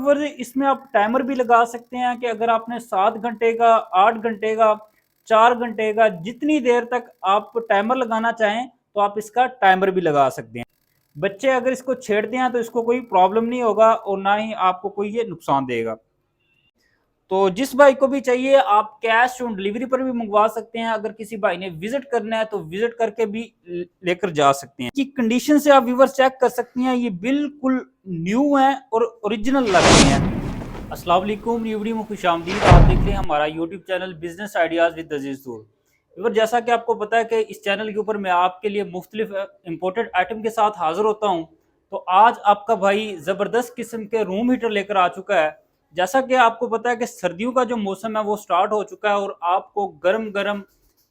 Viewers इसमें आप timer भी लगा सकते हैं कि अगर आपने 7 घंटे का, 8 घंटे का, 4 घंटे का, जितनी देर तक आप टाइमर लगाना चाहें तो आप इसका टाइमर भी लगा सकते हैं। बच्चे अगर इसको छेड़ते हैं तो इसको कोई प्रॉब्लम नहीं होगा और ना ही आपको कोई ये नुकसान देगा। तो जिस भाई को भी चाहिए आप कैश ऑन डिलीवरी पर भी मंगवा सकते हैं। अगर किसी भाई ने विजिट करना है तो विजिट करके भी लेकर जा सकते हैं। कि कंडीशन से आप व्यूअर्स चेक कर सकती हैं, ये बिल्कुल न्यू है और ओरिजिनल लग रही हैं। अस्सलाम वालेकुम, वीडियो में खुशामदीद। आप देख रहे हैं हमारा YouTube channel business ideas with Aziz दूर। व्यूअर जैसा कि आपको पता है कि इस चैनल के ऊपर मैं आपके लिए मुख्तलिफ इंपोर्टेड आइटम के साथ हाजिर होता हूँ। तो आज आपका भाई ज़बरदस्त किस्म के रूम हीटर लेकर आ चुका है। जैसा कि आपको पता है कि सर्दियों का जो मौसम है वो स्टार्ट हो चुका है और आपको गर्म गर्म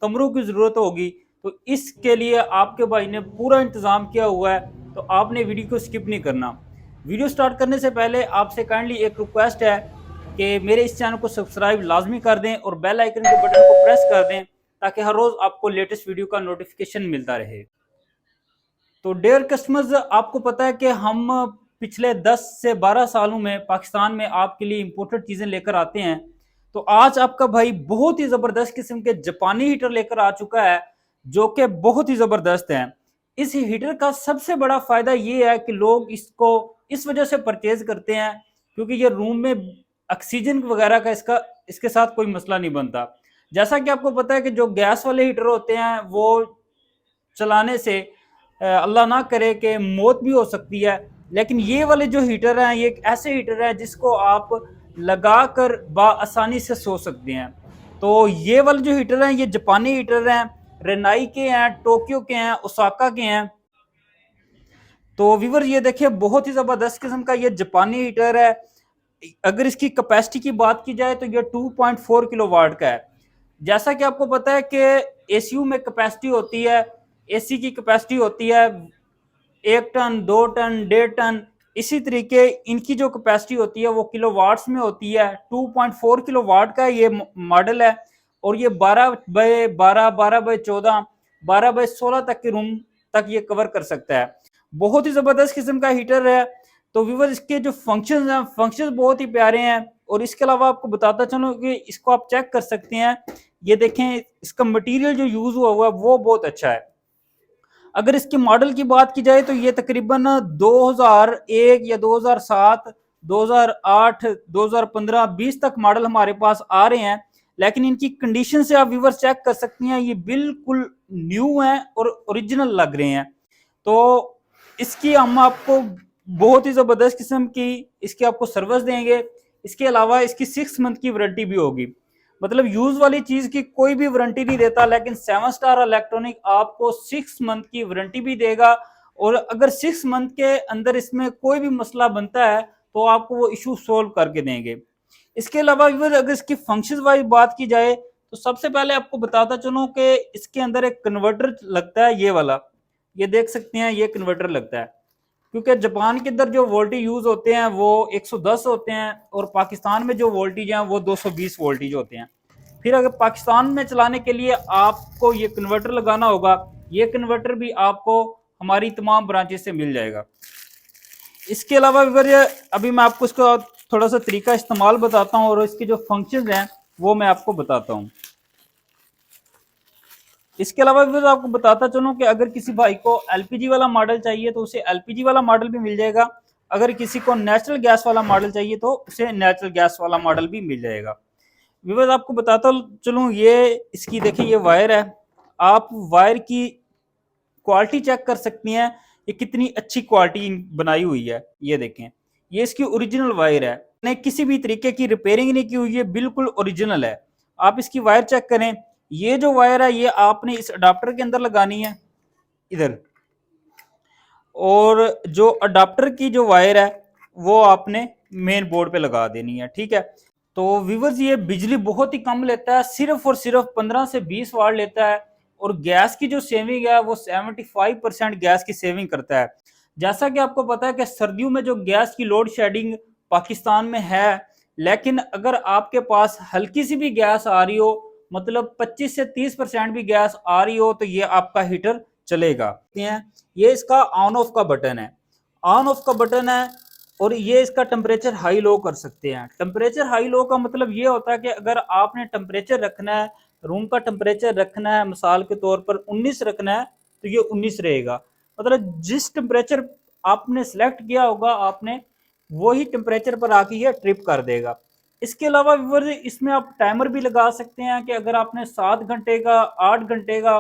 कमरों की ज़रूरत होगी। तो इसके लिए आपके भाई ने पूरा इंतज़ाम किया हुआ है, तो आपने वीडियो को स्किप नहीं करना। वीडियो स्टार्ट करने से पहले आपसे काइंडली एक रिक्वेस्ट है कि मेरे इस चैनल को सब्सक्राइब लाजमी कर दें और बेल आइकन के बटन को प्रेस कर दें ताकि हर रोज़ आपको लेटेस्ट वीडियो का नोटिफिकेशन मिलता रहे। तो डेयर कस्टमर्स, आपको पता है कि हम पिछले 10 से 12 सालों में पाकिस्तान में आपके लिए इंपोर्टेड चीज़ें लेकर आते हैं। तो आज आपका भाई बहुत ही ज़बरदस्त किस्म के जापानी हीटर लेकर आ चुका है जो कि बहुत ही ज़बरदस्त हैं। इस हीटर का सबसे बड़ा फ़ायदा ये है कि लोग इसको इस वजह से परचेज करते हैं क्योंकि ये रूम में ऑक्सीजन वगैरह का इसके साथ कोई मसला नहीं बनता। जैसा कि आपको पता है कि जो गैस वाले हीटर होते हैं वो चलाने से अल्लाह ना करे कि मौत भी हो सकती है। लेकिन ये वाले जो हीटर हैं ये एक ऐसे हीटर है जिसको आप लगा कर आसानी से सो सकते हैं। तो ये वाले जो हीटर हैं ये जापानी हीटर हैं, रेनाई के हैं, टोक्यो के हैं, ओसाका के हैं। तो व्यूअर ये देखिए बहुत ही ज़बरदस्त किस्म का ये जापानी हीटर है। अगर इसकी कैपेसिटी की बात की जाए तो ये 2.4 किलोवाट का है। जैसा कि आपको पता है कि एसीयू में कैपेसिटी होती है, एसी की कैपेसिटी होती है 1 टन, 2 टन, 1.5 टन। इसी तरीके इनकी जो कैपेसिटी होती है वो किलोवाट्स में होती है। 2.4 किलोवाट का ये मॉडल है और ये 12x12, 12x14, 12x16 तक के रूम तक ये कवर कर सकता है। बहुत ही ज़बरदस्त किस्म का हीटर है। तो व्यूअर इसके जो फंक्शंस हैं, फंक्शंस बहुत ही प्यारे हैं। और इसके अलावा आपको बताता चलूँ कि इसको आप चेक कर सकते हैं। ये देखें इसका मटेरियल जो यूज़ हुआ है वो बहुत अच्छा है। अगर इसके मॉडल की बात की जाए तो ये तकरीबन 2001 या 2007, 2008, 2015, 20 तक मॉडल हमारे पास आ रहे हैं। लेकिन इनकी कंडीशन से आप व्यूअर्स चेक कर सकती हैं, ये बिल्कुल न्यू हैं और ओरिजिनल लग रहे हैं। तो इसकी हम आपको बहुत ही ज़बरदस्त किस्म की इसकी आपको सर्विस देंगे। इसके अलावा इसकी 6 मंथ की वारंटी भी होगी। मतलब यूज वाली चीज की कोई भी वारंटी नहीं देता, लेकिन 7 स्टार इलेक्ट्रॉनिक आपको 6 मंथ की वारंटी भी देगा। और अगर 6 मंथ के अंदर इसमें कोई भी मसला बनता है तो आपको वो इशू सोल्व करके देंगे। इसके अलावा अगर इसकी फंक्शन वाइज बात की जाए तो सबसे पहले आपको बताता चलूं कि इसके अंदर एक कन्वर्टर लगता है, ये वाला, ये देख सकते हैं, ये कन्वर्टर लगता है। क्योंकि जापान के अंदर जो वोल्टेज यूज होते हैं वो 110 होते हैं और पाकिस्तान में जो वोल्टेज हैं वो 220 वोल्टेज होते हैं। फिर अगर पाकिस्तान में चलाने के लिए आपको ये कन्वर्टर लगाना होगा। ये कन्वर्टर भी आपको हमारी तमाम ब्रांचेस से मिल जाएगा। इसके अलावा अभी मैं आपको इसका थोड़ा सा तरीका इस्तेमाल बताता हूँ और इसके जो फंक्शंस हैं वो मैं आपको बताता हूँ। इसके अलावा भी आपको बताता चलूं कि अगर किसी भाई को एलपीजी वाला मॉडल चाहिए तो उसे एलपीजी वाला मॉडल भी मिल जाएगा। अगर किसी को नेचुरल गैस वाला मॉडल चाहिए तो उसे नेचुरल गैस वाला मॉडल भी मिल जाएगा। व्यूअर्स आपको बताता चलूं, ये इसकी देखिए ये वायर है। आप वायर की क्वालिटी चेक कर सकती हैं, ये कितनी अच्छी क्वालिटी बनाई हुई है। ये देखें, ये इसकी ओरिजिनल वायर है, ने किसी भी तरीके की रिपेयरिंग नहीं की हुई है, बिल्कुल ओरिजिनल है। आप इसकी वायर चेक करें। ये जो वायर है ये आपने इस अडाप्टर के अंदर लगानी है इधर, और जो अडाप्टर की जो वायर है वो आपने मेन बोर्ड पे लगा देनी है, ठीक है। तो व्यूअर्स ये बिजली बहुत ही कम लेता है, सिर्फ और सिर्फ 15 से 20 वाट लेता है। और गैस की जो सेविंग है वो 75% गैस की सेविंग करता है। जैसा कि आपको पता है कि सर्दियों में जो गैस की लोड शेडिंग पाकिस्तान में है, लेकिन अगर आपके पास हल्की सी भी गैस आ रही हो, मतलब 25 से 30% भी गैस आ रही हो, तो ये आपका हीटर चलेगा। ये इसका ऑन ऑफ का बटन है, ऑन ऑफ का बटन है। और ये इसका टेम्परेचर हाई लो कर सकते हैं। टेम्परेचर हाई लो का मतलब ये होता है कि अगर आपने टेम्परेचर रखना है, रूम का टेम्परेचर रखना है, मिसाल के तौर पर 19 रखना है, तो ये 19 रहेगा। मतलब जिस टेम्परेचर आपने सेलेक्ट किया होगा आपने, वही टेम्परेचर पर आके ये ट्रिप कर देगा। इसके अलावा व्यूअर्स इसमें आप टाइमर भी लगा सकते हैं कि अगर आपने 7 घंटे का, 8 घंटे का,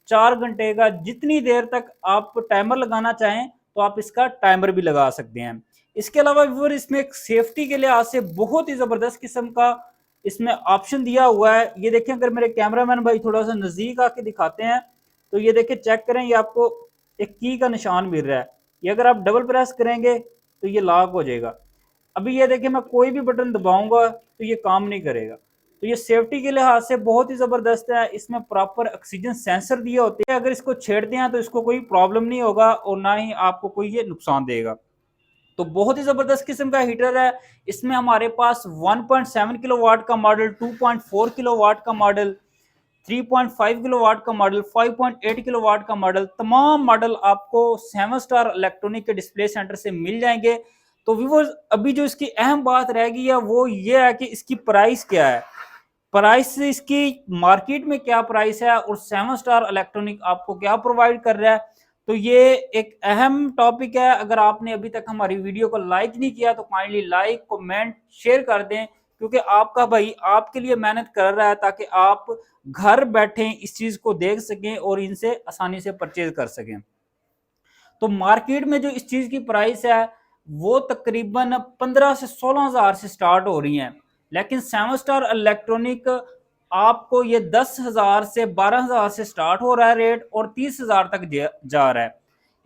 4 घंटे का, जितनी देर तक आप टाइमर लगाना चाहें तो आप इसका टाइमर भी लगा सकते हैं। इसके अलावा व्यूअर इसमें एक सेफ्टी के लिहाज से बहुत ही जबरदस्त किस्म का इसमें ऑप्शन दिया हुआ है। ये देखें, अगर मेरे कैमरामैन भाई थोड़ा सा नजदीक आके दिखाते हैं तो ये देखें, चेक करें, ये आपको एक की का निशान मिल रहा है। ये अगर आप डबल प्रेस करेंगे तो ये लॉक हो जाएगा। अभी ये देखिए, मैं कोई भी बटन दबाऊंगा तो ये काम नहीं करेगा। तो ये सेफ्टी के लिहाज से बहुत ही जबरदस्त है। इसमें प्रॉपर ऑक्सीजन सेंसर दिए होते हैं, अगर इसको छेड़ते हैं तो इसको कोई प्रॉब्लम नहीं होगा और ना ही आपको कोई ये नुकसान देगा। तो बहुत ही जबरदस्त किस्म का हीटर है। इसमें हमारे पास 1.7 किलोवाट का मॉडल, 2.4 किलोवाट का मॉडल, 3.5 किलोवाट का मॉडल, 5.8 किलोवाट का मॉडल, तमाम मॉडल आपको 7 स्टार इलेक्ट्रॉनिक के डिस्प्ले सेंटर से मिल जाएंगे। तो व्यूअर्स अभी जो इसकी अहम बात रह गई है वो ये है कि इसकी प्राइस क्या है, प्राइस इसकी मार्केट में क्या प्राइस है और 7 स्टार इलेक्ट्रॉनिक आपको क्या प्रोवाइड कर रहा है। तो ये एक अहम टॉपिक है। अगर आपने अभी तक हमारी वीडियो को लाइक नहीं किया तो काइंडली लाइक, कमेंट, शेयर कर दें, क्योंकि आपका भाई आपके लिए मेहनत कर रहा है ताकि आप घर बैठे इस चीज को देख सकें और इनसे आसानी से परचेज कर सकें। तो मार्केट में जो इस चीज की प्राइस है वो तकरीबन 15 से 16 हजार से स्टार्ट हो रही है, लेकिन 7 स्टार इलेक्ट्रॉनिक आपको ये 10,000 से 12,000 से स्टार्ट हो रहा है रेट और 30,000 तक जा रहा है।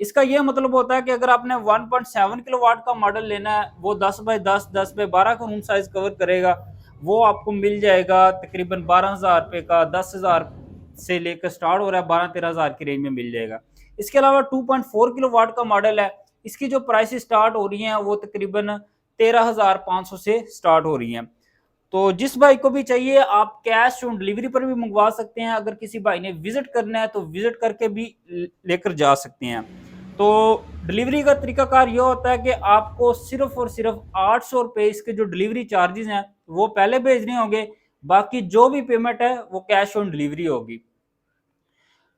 इसका यह मतलब होता है कि अगर आपने 1.7 किलोवाट का मॉडल लेना है, वो 10 बाई 10, 10 बाई 12 का रूम साइज कवर करेगा, वो आपको मिल जाएगा तकरीबन 12,000 रुपये का। 10,000 से लेकर स्टार्ट हो रहा है, 12-13,000 की रेंज में मिल जाएगा। इसके अलावा 2.4 किलोवाट का मॉडल है, इसकी जो प्राइस स्टार्ट हो रही हैं वो तकरीबन 13,500 से स्टार्ट हो रही हैं। तो जिस भाई को भी चाहिए आप कैश ऑन डिलीवरी पर भी मंगवा सकते हैं। अगर किसी भाई ने विजिट करना है तो विजिट करके भी लेकर जा सकते हैं। तो डिलीवरी का तरीकाकार यह होता है कि आपको सिर्फ और सिर्फ 800 रुपये इसके जो डिलीवरी चार्जेस हैं वो पहले भेजने होंगे, बाकी जो भी पेमेंट है वो कैश ऑन डिलीवरी होगी।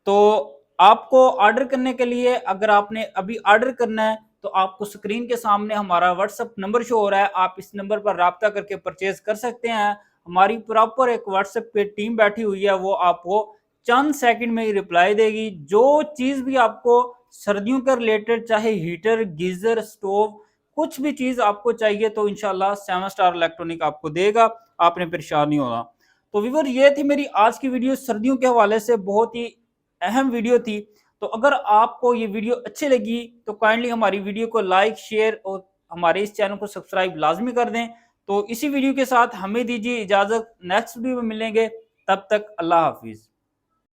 तो आपको ऑर्डर करने के लिए, अगर आपने अभी ऑर्डर करना है तो आपको स्क्रीन के सामने हमारा व्हाट्सएप नंबर शो हो रहा है, आप इस नंबर पर राब्ता करके परचेज कर सकते हैं। हमारी प्रॉपर एक व्हाट्सएप पे टीम बैठी हुई है, वो आपको चंद सेकंड में ही रिप्लाई देगी। जो चीज भी आपको सर्दियों के रिलेटेड, चाहे हीटर, गीजर, स्टोव, कुछ भी चीज आपको चाहिए तो इंशाल्लाह 7 स्टार इलेक्ट्रॉनिक आपको देगा, आपने परेशान नहीं होना। तो व्यूअर ये थी मेरी आज की वीडियो, सर्दियों के हवाले से बहुत ही अहम वीडियो थी। तो अगर आपको ये वीडियो अच्छी लगी तो काइंडली हमारी वीडियो को लाइक, शेयर और हमारे इस चैनल को सब्सक्राइब लाजमी कर दें। तो इसी वीडियो के साथ हमें दीजिए इजाजत, नेक्स्ट वीडियो में मिलेंगे, तब तक अल्लाह हाफिज।